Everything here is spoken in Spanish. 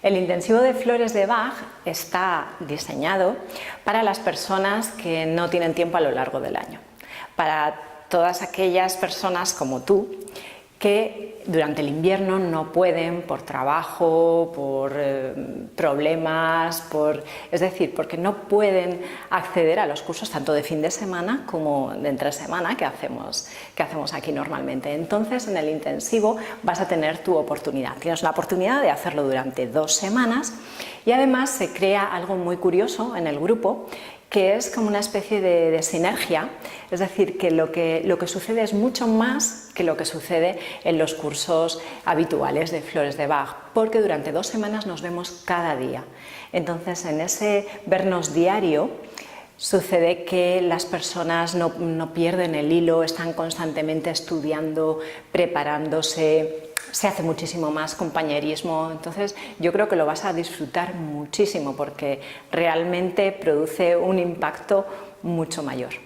El intensivo de flores de Bach está diseñado para las personas que no tienen tiempo a lo largo del año, para todas aquellas personas como tú que durante el invierno no pueden por trabajo, por problemas, es decir, porque no pueden acceder a los cursos tanto de fin de semana como de entre semana que hacemos aquí normalmente. Entonces, en el intensivo vas a tener tu oportunidad. Tienes la oportunidad de hacerlo durante 2 semanas y además se crea algo muy curioso en el grupo, que es como una especie de sinergia, es decir, que lo que sucede es mucho más que lo que sucede en los cursos habituales de Flores de Bach, porque durante 2 semanas nos vemos cada día. Entonces, en ese vernos diario, sucede que las personas no pierden el hilo, están constantemente estudiando, preparándose, se hace muchísimo más compañerismo. Entonces yo creo que lo vas a disfrutar muchísimo porque realmente produce un impacto mucho mayor.